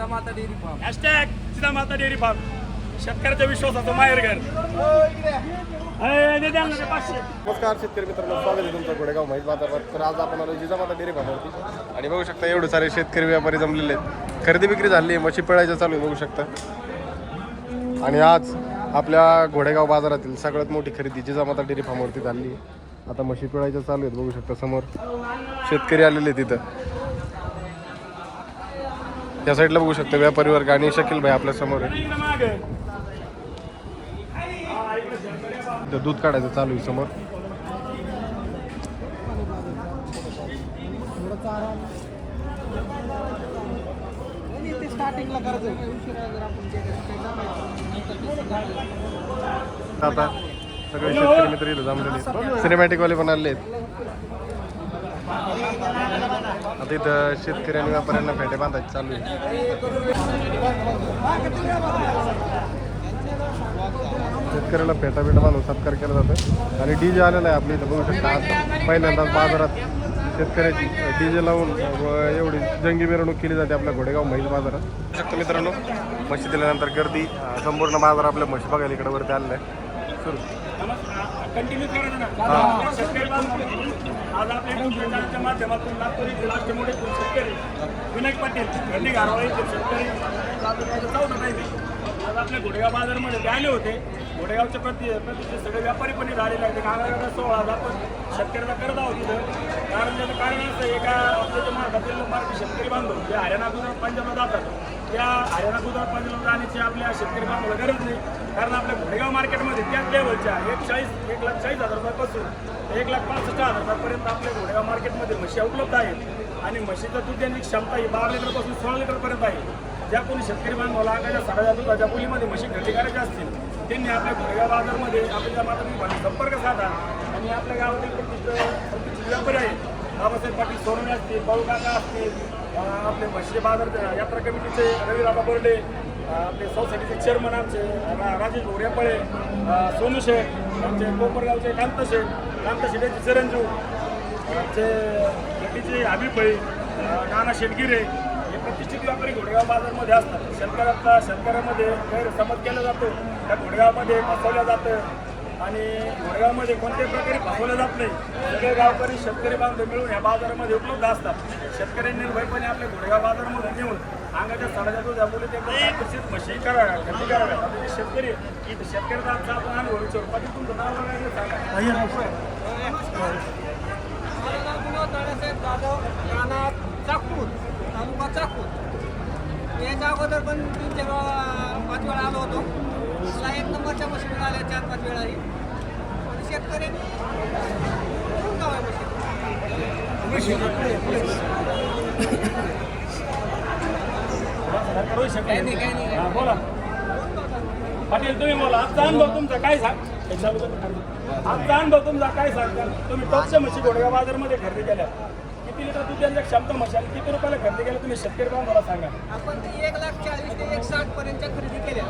Jijamata dairy farm. Hashtag Jijamata dairy farm. शेतकऱ्याच्या विश्वासाचं माहेरघर. नमस्कार शेतकरी मित्रांनो, स्वागत आहे तुमचं गोडेगाव म्हैस बाजारात. तर आज आपण आलो जिजामाता डेअरी फार्मवरती आणि बघू शकता एवढे सारे शेतकरी व्यापारी जमलेले आहेत. खरेदी विक्री झाली आहे, म्हशी पिळायचं चालू आहे बघू शकता. आणि आज आपल्या घोडेगाव बाजारातील सगळ्यात मोठी खरेदी जिजामाता डेअरी फार्मवरती झाली आहे. आता म्हशी पिळायचं चालू आहेत बघू शकता. समोर शेतकरी आलेले तिथं. या साईडला बघू शकता व्यापारी वर्ग आणि शकील भाई आपल्या समोर आहे. दूध काढायचं चालू आहे समोर. आता सगळे शेतकरी मित्र इथं जमलेले, सिनेमॅटिक वाले पण आले आहेत. आता इथं शेतकरी आणि व्यापाऱ्यांना फेटे बांधायचे चालू आहे. शेतकऱ्याला फेटा बांधून सत्कार केला जातो. आणि डीजे आलेला आहे आपल्या इथं बघू शकता. आज पहिल्यांदाच बाजारात शेतकऱ्याची डीजे लावून एवढी जंगी मिरवणूक केली जाते आपल्या घोडेगाव म्हैस बाजारात. बघू शकता मित्रांनो, म्हशी दिल्यानंतर गर्दी संपूर्ण बाजार आपल्या म्हशी बघायला इकडे वरती आलेला आहे. सुरू कंटिन्यू करायचं ना. आज आपल्या माध्यमातून लातूर राष्ट्रीय मोठे शेतकरी विनायक पाटील यांनी गारवाडीचे शेतकरी आज आपल्या घोडेगाव बाजारमध्ये ते आले होते. घोडेगावचे प्रतिष्ठित सगळे व्यापारी पण झालेले आहेत. कामाला 16,000 आपण शेतकऱ्याला करत आहोत तिथं. कारण त्याचं कारण असं आहे का आपल्या महाराष्ट्रातील मराठी शेतकरी बांधव जे हरियाणा गुजरात पंजाबला जातात, त्या हरियाणा गुजरात पंजाबला जाण्याची आपल्या शेतकरी बांधवाला गरज नाही. कारण आपल्या घोडेगाव मार्केटमध्ये त्याच लेवलच्या 1,40,000 रुपयापासून 1,65,000 रुपयापर्यंत आपल्या घोडेगाव मार्केटमध्ये म्हशी उपलब्ध आहेत. आणि म्हशीचं दूध देण्याची क्षमता ही 12 लिटरपासून 16 लिटरपर्यंत आहे. ज्या कोणी शेतकरी बांधवाला अंगाच्या 6,000 दुधाच्या बोलीमध्ये म्हशी खरेदी करायचे असतील त्यांनी आपल्या घोडेगाव बाजारमध्ये आपल्या माता संपर्क साधा. आणि आपल्या गावातील प्रतिष्ठित व्यापारी आहेत, बाबासाहेब पाटील सोनवणे असतील, बाळू काका असतील, आपले म्हशी बाजार यात्रा कमिटीचे रविराबा बोर्डे, आपले सोसायटीचे चेअरमन आमचे राजेश भोरेपळे, सोनू शेठ, आमचे कोपरगावचे कांत शेठ यांचे चिरंजीव, आमचे शेतीचे हबीब भाई, नाना शेटगिरे, हे प्रतिष्ठित व्यापारी घोडेगाव बाजारमध्ये असतात. शेतकऱ्यामध्ये गैरसमज केला जातो, त्या घोडेगावमध्ये फसवलं जातं आणि घोडेगावमध्ये कोणत्याही प्रकारे फसवलं जात नाही. सगळे गावकरी शेतकरी बांधव मिळून या बाजारामध्ये उपलब्ध असतात. शेतकऱ्यांनी निर्भयपणे आपल्या घोडेगाव बाजारामधून येऊन अंगाच्या 6,000 दुधा बोलत एकदम म्हशी कराव्या खरेदी कराव्या. आता शेतकरी शेतकऱ्याचा आजचा आपण अनुभव विचारू. पाटील तुमचं नाव वगैरे सांगा. दादासाहेब जाधव, राणा चाकूर, तालुका चाकूर. याच्या अगोदर पण 3-4-5 वेळा आलो होतो. मला 1 नंबरच्या मशीन आल्या 4-5 वेळाही. शेतकऱ्यांनी बोला पाटील, तुम्ही बोला. आजचा अनुभव तुमचा काय सांग. आजचा अनुभव तुमचा काय सांगता. तुम्ही टॉपच्या म्हशी घोडेगाव बाजारमध्ये खरेदी केल्या, किती लिटर दूध त्यांच्या क्षमता म्हशी आणि किती रुपयाला खरेदी केल्या तुम्ही शेतकरी बांधवाला सांगा. आपण 1,40,000 ते 1,60,000 पर्यंतच्या खरेदी केल्या.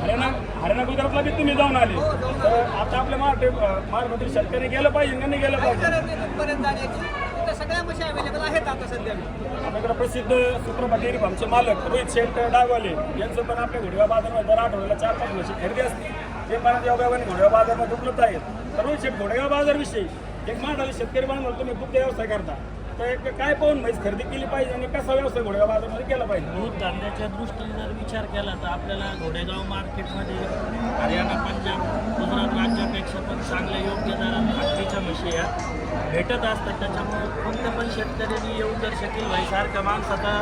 हरियाणा गुजरातला बी तुम्ही जाऊन आले. तर आता आपल्या महाराष्ट्रातील शेतकरी गेलं पाहिजे का नाही गेलं पाहिजे. सगळ्या म्हशी अवेलेबल आहेत आता सध्या. आपल्याकडे प्रसिद्ध सुप्रभात डेअरी फार्मचे मालक रोहित शेठ डागवाले यांचं पण आपल्या घोडेगाव बाजारमध्ये दर आठवड्याला 4-5 म्हशी खरेदी असते. ते पण योगायोगाने घोडेगाव बाजारमध्ये उपलब्ध आहेत. तर रोहित शेठ घोडेगाव बाजारविषयी एक महाराष्ट्रातील शेतकरी बांधव तुम्ही दुग्ध व्यवसाय करता, तर काय पाहून म्हैस खरेदी केली पाहिजे आणि कसा व्यवसाय घोडेगाव बाजारमध्ये केला पाहिजे. दूध धंद्याच्या दृष्टीने जर विचार केला तर आपल्याला घोडेगाव मार्केटमध्ये हरियाणा पंजाब गुजरात राज्यापेक्षा पण चांगल्या योग्य दरात खात्रीच्या म्हशी या भेटत असतात. त्याच्यामुळे कोणत्या पण शेतकऱ्यांनी येऊन जर शकील भाईसारख्या माणसाचा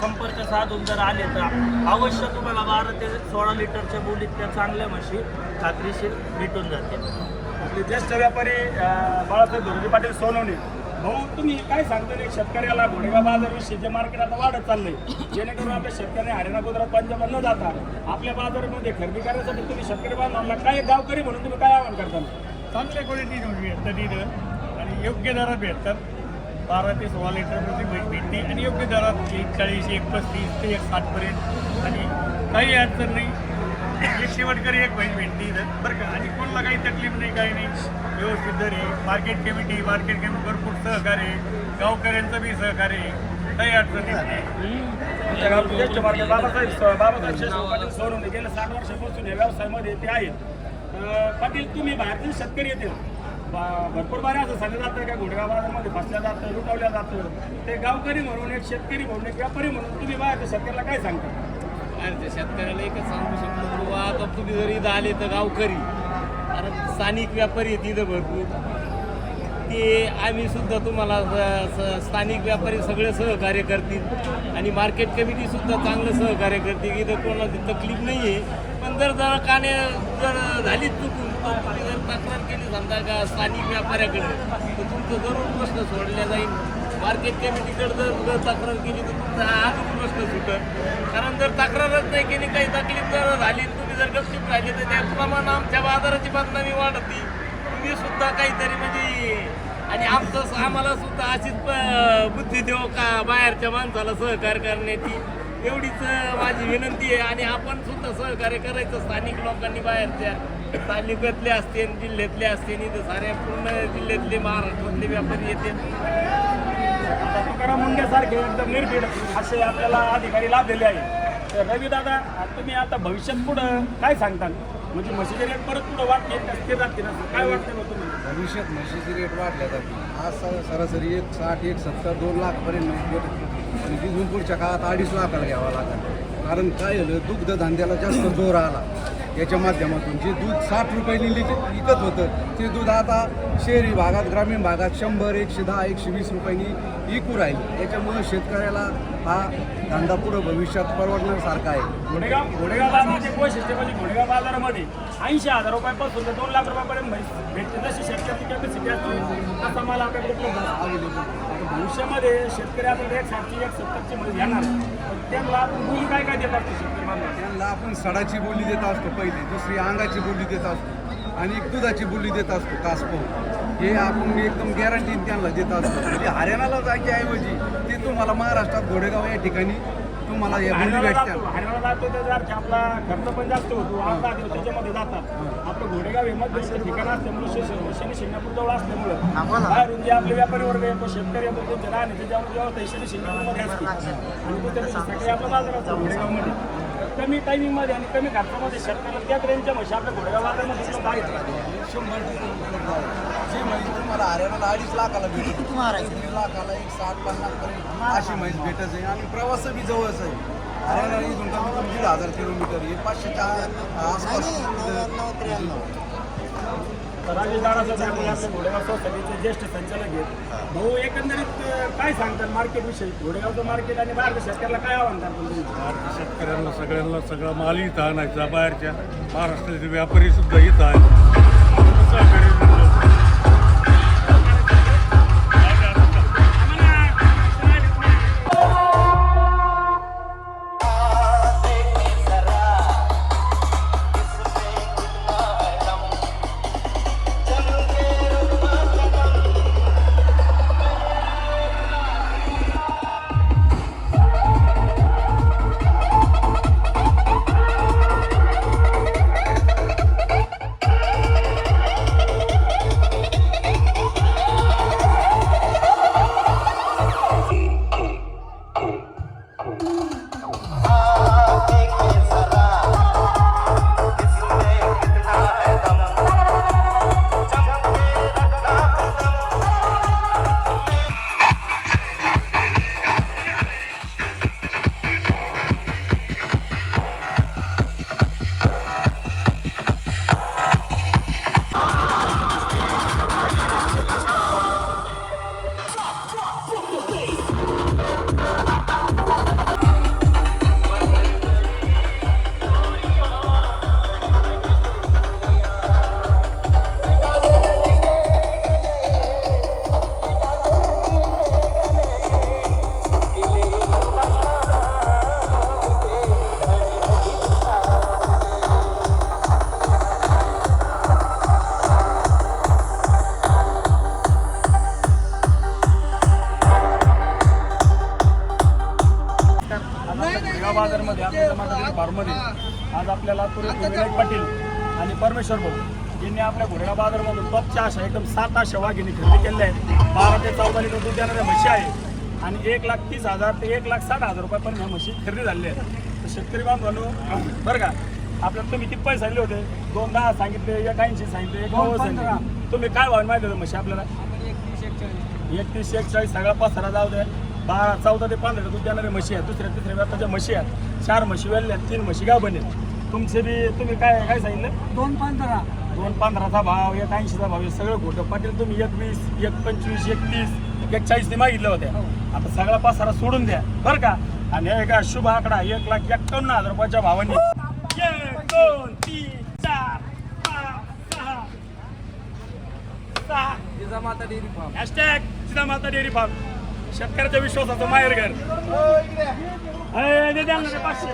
संपर्क साधून जर आले तर अवश्य तुम्हाला 12 ते 16 लिटरच्या बोलीत त्या चांगल्या म्हशी खात्रीशीर भेटून जाते. आपले ज्येष्ठ व्यापारी बाळासाहेब धोरजी पाटील सोनवणे भाऊ, तुम्ही काय सांगता एक शेतकऱ्याला घोडेगाव बाजारविषयी जे मार्केट आता वाढत चाललंय, जेणेकरून आपल्या शेतकऱ्यांनी हरियाणा गुजरात पंजाबला न जाता आपल्या बाजारामध्ये खरेदी करण्यासाठी तुम्ही शेतकरी बांधवांना काय गावकरी म्हणून तुम्ही काय आवाहन करता. चांगल्या क्वालिटी भेटतात तिथं आणि योग्य दरात भेटतात. 12 ते 16 लिटरमध्ये म्हैस भेटते आणि योग्य दरात 1,40,000, 1,35,000 ते 1,60,000 पर्यंत. आणि काही अडचण नाही. एक शेवटकरी एक म्हैस भेटते इथं बरं का. आणि कोणाला काही तकलीफ नाही, काही नाही, व्यवस्थित दर आहे. मार्केट कमिटी भरपूर सहकार्य, गावकऱ्यांचं बी सहकार्य. काही अडचण नाही. आमच्या गावचे ज्येष्ठ मार्ग बाबासाहेब शेषराव पाटील सोनवणे गेल्या 60 वर्षापासून या व्यवसायामध्ये ते आहेत. पाटील तुम्ही बाहेरचे शेतकरी येतील भरपूर बारे असं सांगितलं जातं का घोडेगाव बाजारामध्ये फसल्या जातं, लुटवल्या जातं. ते गावकरी म्हणून एक शेतकरी म्हणून एक व्यापारी म्हणून तुम्ही बाहेरच्या शेतकऱ्याला काय सांगता? बाहेरच्या शेतकऱ्याला एकच सांगू शकतो किंवा आता तुम्ही जर इथं आले तर गावकरी कारण स्थानिक व्यापारी आहेत इथं भरपूर ते आम्ही सुद्धा तुम्हाला स्थानिक व्यापारी सगळे सहकार्य करतील आणि मार्केट कमिटीसुद्धा चांगलं सहकार्य करते की इथं कोणाची तकलीफ नाही आहे. पण जर जर झालीच चुकून तर तुम्ही जर तक्रार केली समजा का स्थानिक व्यापाऱ्याकडे तर तुमचं जरूर प्रश्न सोडला जाईल. मार्केट कमिटीकडे जर तक्रार केली तर तुमचा आजच प्रश्न सुटत. कारण जर तक्रारच नाही केली काही तकलीफ जर झाली तुम्ही जर गपचूप राहिले तर त्याप्रमाणे आमच्या बाजाराची बदनामी वाढती. तुम्ही सुद्धा काहीतरी म्हणजे आणि आम्हाला सुद्धा अशीच बुद्धी देऊ का बाहेरच्या माणसाला सहकार्य करण्याची एवढीच माझी विनंती आहे. आणि आपण सुद्धा सहकार्य करायचं स्थानिक लोकांनी बाहेरच्या तालुक्यातले असतील जिल्ह्यातले असतील इथं साऱ्या पूर्ण जिल्ह्यातले महाराष्ट्रातले व्यापारी येते. तुकाराम मुंडेसारखे एकदम निर्भीड असे आपल्याला अधिकारी लाभलेले आहे. तर रवी दादा तुम्ही आता भविष्यात पुढं काय सांगता? म्हणजे म्हशीचे रेट परत पुढं वाढतील का स्थिर राहतील असं काय वाटतं मग तुम्ही? भविष्यात म्हशीचे रेट वाढल्या जातील. आज सरासरी 160, 170, 2 लाखपर्यंत आणि तिथून पुढच्या काळात 2.5 लाखाला घ्यावा लागेल. कारण काय झालं दुग्धधंद्याला जास्त जोर आला याच्या माध्यमातून जे दूध 60 रुपयांनी विकत होतं ते दूध आता शहरी भागात ग्रामीण भागात 100, 110, 120 रुपयांनी विकू राहील. याच्यामुळे शेतकऱ्याला हा धंदा पुढं भविष्यात परवडण्यासारखा आहे. घोडेगाव बाजाराचे वैशिष्ट्य म्हणजे घोडेगाव बाजारामध्ये 80,000 रुपयापासून ते 2 लाख रुपयापर्यंत भेटते. जशी शेतकऱ्याची कॅपॅसिटी असते तसा माल आपल्याकडे उपलब्ध असतो. भविष्यामध्ये शेतकरी आपण 160ची 170ची म्हैस घेणार त्यांना आपण बोली काय काय देत असतो शेतकरी बांधवांना? त्यांना आपण सडाची बोली देत असतो पहिले, दुसरी अंगाची बोली देत असतो आणि एक दुधाची बोली देत असतो कासपो. हे आपण एकदम गॅरंटीने त्यांना देत असतो. म्हणजे हरियाणाला जायच्या ऐवजी ते तुम्हाला महाराष्ट्रात घोडेगाव या ठिकाणी तुम्हाला या बोली भेटतात. हरियाणा जातो त्याचा अर्थ आपला खर्च पण जास्त होतो. 8 दिवस त्याच्यामध्ये जातात. आपलं घोडेगाव हे मध्यवर्ती ठिकाण असल्यामुळे शनी शिंगणापूर जवळ असल्यामुळं बाहेरून जे आपले व्यापारी वर्ग येतो शेतकरी येतो त्यांचे राहण्याचे जेव्हा शनी शिंगणापूरमध्ये असते आणि तो त्याच्या सगळे आपला बाजार असतो घोडेगावमध्ये कमी टायमिंगमध्ये आणि कमी खर्चामध्ये शेतकऱ्याला त्या ट्रेनच्या म्हशी आपल्या घोडेगाव बाजारामध्ये उपलब्ध आहेत. 100% उपलब्ध आहे. जी म्हैस तुम्हाला हरियाणाला 2.5 लाखाला भेटते 3 लाखाला 160-50 पर्यंत अशी म्हैस भेटत आहे. आणि प्रवास बी जवळच आहे. हरियाणा इथून कमी कमी 1,500 किलोमीटर हे 500च्या आसपास. राजेश दादाचं आपल्या घोडेगाव सोसायटीचे ज्येष्ठ संचालक आहेत. भाऊ एकंदरीत काय सांगतात मार्केटविषयी? घोडेगावचं मार्केट आणि बाहेरच्या शेतकऱ्याला काय आव्हान करतात? भारतीय शेतकऱ्यांना सगळ्यांना सगळा माल इथं आणायचा. बाहेरच्या महाराष्ट्राचे व्यापारी सुद्धा इथं आहेत. बाजारमध्ये आपल्या जमादारी फार्ममध्ये आज आपल्याला विनायक पाटील आणि परमेश्वर भाऊ यांनी आपल्या घोडेगाव बाजारमधून टॉपच्या अशा एकदम 7 अशा वाघिणी खरेदी केल्या आहेत. 12 ते 14 लिटर दूध देणाऱ्या म्हशी आहे. आणि 1,30,000 ते 1,60,000 रुपयापर्यंत ह्या म्हशी खरेदी झालेल्या आहेत. तर शेतकरी बांधवांनो बरं का, आपल्याला तुम्ही किती पैसे सांगितले होते? 2,10 सांगितले, 1,80 सांगितले, 1,90 सांगितले. तुम्ही काय भाव माहिती होतं म्हशी आपल्याला? 31-41 सगळा पसारा जाऊ द्या. 14 ते 15 दूध देणारे म्हशी आहेत. दुसऱ्या तिसऱ्या व्यापाच्या म्हशी आहेत. 4 म्हशी वेळल्या, 3 म्हशी गाव बनेल. तुमचे बी तुम्ही काय काय सांगितलं? 2,15. 2,15चा भाव, 1,80चा भाव, हे सगळं खोटं. पाटील तुम्ही 1,20, 1,25, 1,30, 1,40 मागितलं होत्या. आता सगळा पसारा सोडून द्या बरं का. आणि हे का शुभ आकडा 1,51,000 रुपयाच्या भावाने 1, 2, 3, 4, 5, 6, 6 Jijamata dairy farm. Hashtag Jijamata dairy farm. शेतकऱ्याच्या विश्वासाचं माहेरघर. 500